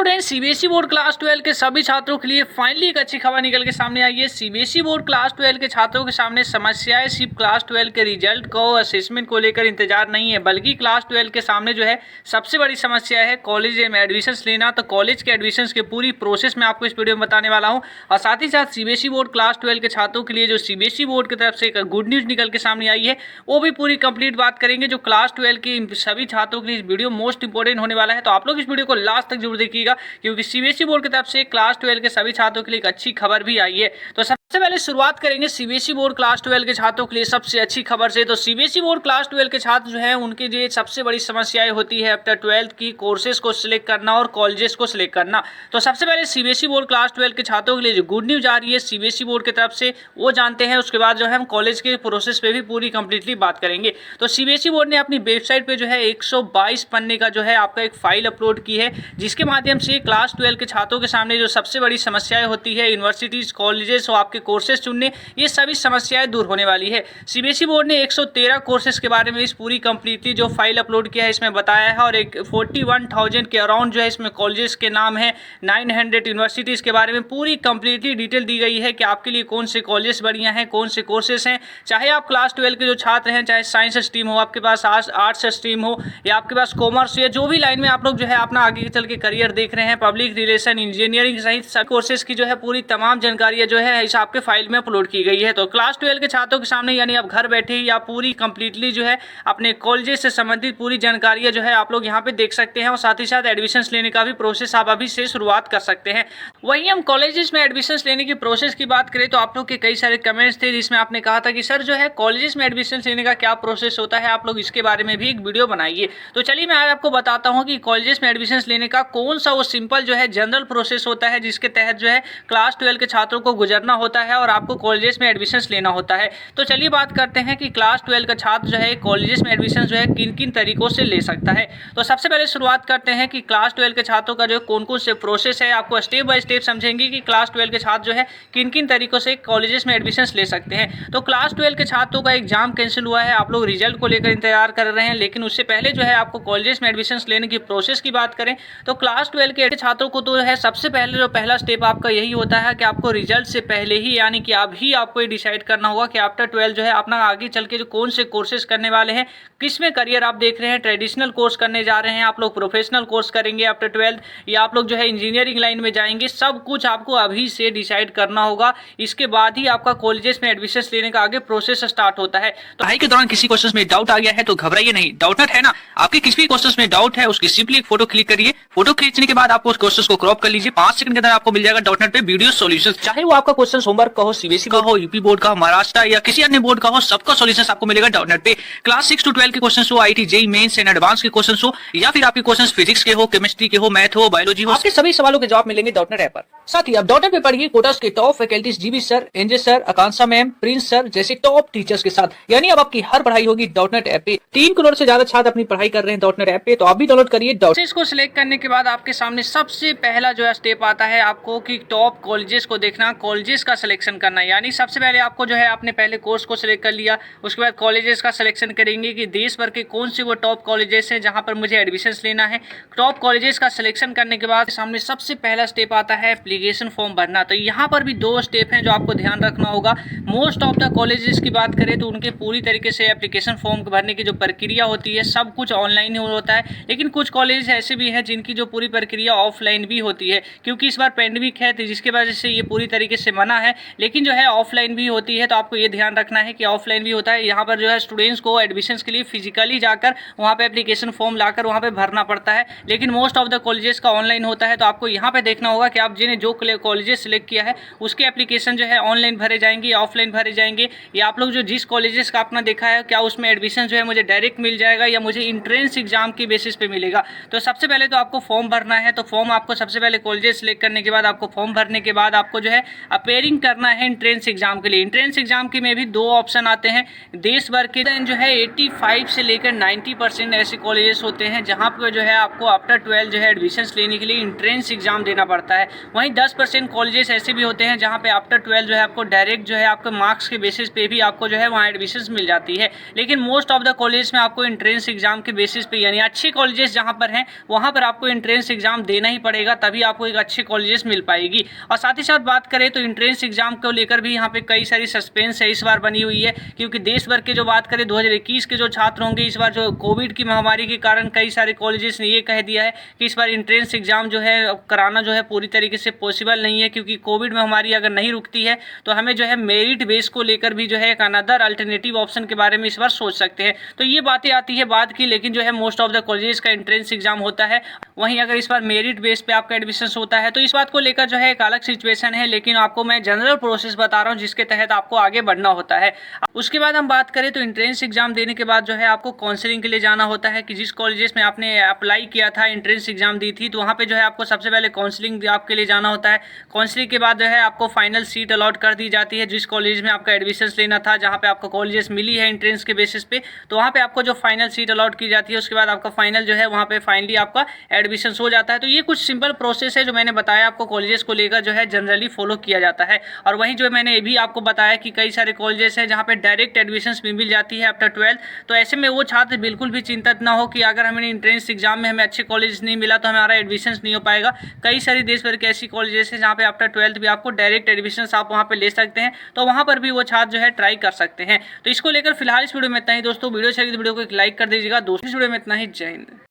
Students, CBSE board class 12 के सभी छात्रों के लिए फाइनली एक अच्छी खबर निकल के सामने आई है। सीबीएसई बोर्ड क्लास 12 के छात्रों के सामने समस्याएं सिर्फ क्लास 12 के रिजल्ट को असेसमेंट को लेकर इंतजार नहीं है, बल्कि क्लास 12 के सामने जो है सबसे बड़ी समस्या है कॉलेज में एडमिशंस लेना। तो कॉलेज के एडमिशंस के पूरी प्रोसेस में आपको इस वीडियो में बताने वाला हूँ। और साथ ही साथ सीबीएसई बोर्ड क्लास 12 के छात्रों के लिए जो सीबीएसई बोर्ड की तरफ से एक गुड न्यूज निकल के सामने आई है, वो भी पूरी कंप्लीट बात करेंगे। जो क्लास 12 की सभी छात्रों के लिए वीडियो मोस्ट इंपोर्टेंट होने वाला है, तो आप लोग इस वीडियो को लास्ट तक जरूर देखिएगा, क्योंकि सीबीएसई बोर्ड की तरफ से क्लास 12 के सभी छात्रों के लिए एक अच्छी खबर भी आई है। तो सबसे पहले शुरुआत करेंगे सीबीएसई बोर्ड क्लास 12 के छात्रों के लिए सबसे अच्छी खबर से। तो सीबीएसई बोर्ड क्लास 12 के छात्र जो हैं, उनके लिए सबसे बड़ी समस्याएं होती है आफ्टर 12 की कोर्सेज को सिलेक्ट करना और कॉलेजेस को सिलेक्ट करना। तो सबसे पहले सीबीएसई बोर्ड क्लास 12 के छात्रों के लिए जो गुड न्यूज आ रही है सीबीएसई बोर्ड की तरफ से, वो जानते हैं। उसके बाद जो है हम कॉलेज के प्रोसेस पे भी पूरी कंप्लीटली बात करेंगे। तो सीबीएसई बोर्ड ने अपनी वेबसाइट पे जो है 122 पन्ने का जो है आपका एक फाइल अपलोड की है, जिसके माध्यम से क्लास 12 के छात्रों के सामने जो सबसे बड़ी समस्याएं होती है यूनिवर्सिटीज कॉलेजेस और आपके कोर्सेज चुनने, ये सभी समस्याएं दूर होने वाली है। सीबीएसई बोर्ड ने 113 कोर्सेज के बारे में इस पूरी कंप्लीटली जो फाइल अपलोड किया है इसमें बताया है, और एक 41,000 के अराउंड जो है इसमें कॉलेजेस के नाम है, 900 यूनिवर्सिटीज के बारे में पूरी कंप्लीटली डिटेल दी गई है कि आपके लिए कौन से कॉलेज बढ़िया हैं, कौन से कोर्सेज हैं। चाहे आप क्लास 12 के जो छात्र हैं, चाहे साइंस स्ट्रीम हो, आपके पास आर्ट्स स्ट्रीम हो, या आपके पास कॉमर्स, या जो भी लाइन में आप लोग जो है अपना आगे चल के करियर देख रहे हैं, पब्लिक रिलेशन, इंजीनियरिंग सहित सब कोर्सेज की जो है पूरी तमाम जानकारियां जो है इस आपके फाइल में अपलोड की गई है। तो क्लास 12 के छात्रों के सामने यानी आप घर बैठे ही आप पूरी कंप्लीटली जो है अपने कॉलेजेस से संबंधित पूरी जानकारियां जो है आप लोग यहाँ पे देख सकते हैं, और साथ ही साथ एडमिशंस लेने का भी प्रोसेस आप अभी से शुरुआत कर सकते हैं। वहीं हम कॉलेजेस में एडमिशंस लेने की प्रोसेस की बात करें तो आप लोग के कई सारे कमेंट्स थे जिसमें आपने कहा था कि सर जो है कॉलेजेस में एडमिशन लेने का क्या प्रोसेस होता है, आप लोग इसके बारे में भी एक वीडियो बनाइए। तो चलिए मैं आज आपको बताता हूँ कि कॉलेजेस में एडमिशन लेने का कौन सा वो सिंपल जो है जनरल प्रोसेस होता है, जिसके तहत जो है क्लास 12 के छात्रों को गुजरना होता है और आपको कॉलेजेस में एडमिशन लेना होता है। तो चलिए बात करते हैं कि क्लास 12 का छात्र जो है कॉलेजेस में एडमिशन जो है किन किन तरीकों से ले सकता है। तो सबसे पहले शुरुआत करते हैं कि क्लास 12 के छात्रों का जो कौन कौन से प्रोसेस है, आपको स्टेप बाय स्टेप समझेंगे कि क्लास 12 के छात्र जो है किन किन तरीकों से कॉलेजेस में एडमिशन ले सकते हैं। तो क्लास 12 के छात्रों का एग्जाम कैंसिल हुआ है, आप लोग रिजल्ट को लेकर इंतजार कर रहे हैं, लेकिन उससे पहले जो है आपको कॉलेजेस में एडमिशन लेने की प्रोसेस की बात करें तो क्लास 12 के छात्रों को तो है सबसे पहले जो पहला स्टेप आपका यही होता है कि आपको रिजल्ट से पहले ही यानी कि अभी आपको ये डिसाइड करना होगा कि आफ्टर 12 जो है अपना आगे चल के जो कौन से कोर्सेज करने वाले हैं, किस में करियर आप देख रहे हैं, ट्रेडिशनल कोर्स करने जा रहे हैं, आप लोग प्रोफेशनल कोर्स करेंगे आफ्टर 12, या आप लोग जो है इंजीनियरिंग लाइन में जाएंगे, सब कुछ आपको अभी से डिसाइड करना होगा। इसके बाद ही आपका कॉलेजेस में एडमिशन लेने का आगे प्रोसेस स्टार्ट होता है। तो पढ़ाई के दौरान किसी क्वेश्चन में डाउट आ गया है तो घबराइए नहीं, डाउटनट है ना। आपके किसी भी क्वेश्चन में डाउट है उसकी सिंपली एक फोटो क्लिक करिए, फोटो खींचने के बाद आपको उस क्वेश्चन को क्रॉप कर लीजिए, 5 सेकंड के अंदर आपको मिल जाएगा डॉटनेट पे वीडियो सॉल्यूशन। चाहे वो आपका क्वेश्चन होमवर्क का हो, सीबीएसई का हो, यूपी बोर्ड का हो, महाराष्ट्र या किसी अन्य बोर्ड का हो, सबका सॉल्यूशन आपको मिलेगा डॉटनेट पे। क्लास 6 to 12 के क्वेश्चन हो, IT JEE mains and advance के क्वेश्चन हो, या फिर आपके क्वेश्चन फिजिक्स के हो, केमिस्ट्री के हो, मैथ हो, बायोलॉजी हो, आपके सभी सवालों के जवाब मिलेंगे डॉटनेट ऐप पर। साथ ही आप डॉटनेट पे पढ़िए कोटास के top faculties GB sir, NJ sir, Akanksha ma'am, Prince sir जैसे टॉप टीचर्स के साथ, यानी अब आपकी हर पढ़ाई होगी डॉटनेट ऐप पे। 3 करोड़ से ज्यादा छात्र अपनी पढ़ाई कर रहे हैं डॉटनेट ऐप पे, तो आप भी डाउनलोड करिए। डॉटनेट को सिलेक्ट करने के बाद आपके सामने सबसे पहला जो है स्टेप आता है आपको कि टॉप कॉलेजेस को देखना, कॉलेजेस का सिलेक्शन करना। यानी सबसे पहले आपको जो है आपने पहले कोर्स को सिलेक्ट कर लिया, उसके बाद कॉलेजेस का सिलेक्शन करेंगे कि देश भर के कौन से वो टॉप कॉलेजेस हैं जहां पर मुझे एडमिशन लेना है। टॉप कॉलेजेस का सिलेक्शन करने के बाद सामने सबसे पहला स्टेप आता है एप्लीकेशन फॉर्म भरना। तो यहाँ पर भी 2 स्टेप हैं जो आपको ध्यान रखना होगा। मोस्ट ऑफ द कॉलेजेस की बात करें तो उनके पूरी तरीके से एप्लीकेशन फॉर्म भरने की जो प्रक्रिया होती है सब कुछ ऑनलाइन ही होता है, लेकिन कुछ कॉलेज ऐसे भी हैं जिनकी जो पूरी प्रक्रिया ऑफलाइन भी होती है, क्योंकि इस बार पेंडेमिक है तो जिसकी वजह से ये पूरी तरीके से मना है, लेकिन जो है ऑफलाइन भी होती है। तो आपको ये ध्यान रखना है कि ऑफलाइन भी होता है। यहाँ पर जो है स्टूडेंट्स को एडमिशंस के लिए फिजिकली जाकर वहाँ पे एप्लीकेशन फॉर्म लाकर वहाँ पे भरना पड़ता है, लेकिन मोस्ट ऑफ द कॉलेजेस का ऑनलाइन होता है। तो आपको यहाँ पे देखना होगा कि आप जिन्हें जो कॉलेजेस सिलेक्ट किया है उसके एप्लीकेशन जो है ऑनलाइन भरे जाएंगे या ऑफलाइन भरे जाएंगे, या आप लोग जो जिस कॉलेजेस का अपना देखा है क्या उसमें एडमिशन जो है मुझे डायरेक्ट मिल जाएगा या मुझे इंट्रेंस एग्जाम की बेसिस पे मिलेगा। तो सबसे पहले तो आपको फॉर्म भरना है। तो फॉर्म आपको सबसे पहले कॉलेजेस सिलेक्ट करने के बाद आपको फॉर्म भरने के बाद आपको जो है अपेयरिंग करना है एंट्रेंस एग्जाम के लिए। एंट्रेंस एग्जाम के में भी 2 ऑप्शन आते हैं। देश भर के जो है 85 से लेकर 90% ऐसे कॉलेजेस होते हैं जहाँ पर जो है आपको आफ्टर 12 जो है एडमिशन्स लेने के लिए एंट्रेंस एग्जाम देना पड़ता है। वहीं 10% कॉलेजेस ऐसे भी होते हैं जहाँ पे आफ्टर 12 जो है आपको डायरेक्ट जो है आपके मार्क्स के बेसिस पे भी आपको जो है वहाँ एडमिशन्स मिल जाती है। लेकिन मोस्ट ऑफ द कॉलेज में आपको एंट्रेंस एग्जाम के बेसिस पे, यानी अच्छे कॉलेजेस जहाँ पर हैं वहाँ पर आपको एंट्रेंस एग्जाम देना ही पड़ेगा, तभी आपको एक अच्छे कॉलेजेस मिल पाएगी। और साथ ही साथ बात करें तो एंट्रेंस एग्जाम को लेकर भी यहाँ पे कई सारी सस्पेंस है इस बार बनी हुई है, क्योंकि देश भर के जो बात करें 2021 के जो छात्र होंगे, इस बार जो कोविड की महामारी के कारण कई सारे कॉलेजेस ने ये कह दिया है कि इस बार एंट्रेंस एग्जाम जो है कराना जो है पूरी तरीके से पॉसिबल नहीं है, क्योंकि कोविड महामारी अगर नहीं रुकती है तो हमें जो है मेरिट बेस को लेकर भी जो है एक अनदर अल्टरनेटिव ऑप्शन के बारे में इस बार सोच सकते हैं। तो ये बातें आती है बाद की, लेकिन जो है मोस्ट ऑफ द कॉलेजेस का एंट्रेंस एग्जाम होता है। वहीं अगर इस बार मेरिट बेस पे आपका एडमिशन होता है तो इस बात को लेकर जो है एक अलग सिचुएशन है, लेकिन आपको मैं जनरल प्रोसेस बता रहा हूँ जिसके तहत आपको आगे बढ़ना होता है। उसके बाद हम बात करें तो एंट्रेंस एग्जाम देने के बाद जो है आपको काउंसलिंग के लिए जाना होता है, कि जिस कॉलेजेस में आपने अप्लाई किया था, एंट्रेंस एग्जाम दी थी, तो वहाँ पे जो है आपको सबसे पहले काउंसलिंग आपके लिए जाना होता है। काउंसलिंग के बाद जो है आपको फाइनल सीट अलॉट कर दी जाती है जिस कॉलेज में आपका एडमिशन लेना था, जहाँ पे आपको कॉलेजेस मिली है एंट्रेंस के बेसिस पे, तो वहाँ पे आपको जो फाइनल सीट अलॉट की जाती है उसके बाद आपका फाइनल जो है वहाँ पे फाइनली आपका एडमिशन हो जाता है। तो ये कुछ सिंपल प्रोसेस है जो मैंने बताया आपको कॉलेजेस को लेकर जो है जनरली फॉलो किया जाता है। और वहीं जो मैंने ये भी आपको बताया कि कई सारे कॉलेजेस हैं जहाँ पे डायरेक्ट एडमिशन्स भी मिल जाती है आफ्टर 12। तो ऐसे में वो छात्र बिल्कुल भी चिंतित ना हो कि अगर हमें एंट्रेंस एग्जाम में हमें अच्छे कॉलेज नहीं मिला तो हमारा एडमिशन्स नहीं हो पाएगा। कई सारी देश भर के ऐसी कॉलेजेस हैं जहाँ पे आफ्टर 12 भी आपको डायरेक्ट एडमिशन्स आप वहाँ पे ले सकते हैं, तो वहाँ पर भी वो छात्र जो है ट्राई कर सकते हैं। तो इसको लेकर फिलहाल इस वीडियो में इतना ही दोस्तों। वीडियो अच्छी लगी तो वीडियो को एक लाइक कर दीजिएगा। दोस्तों इस वीडियो में इतना ही। जय हिंद।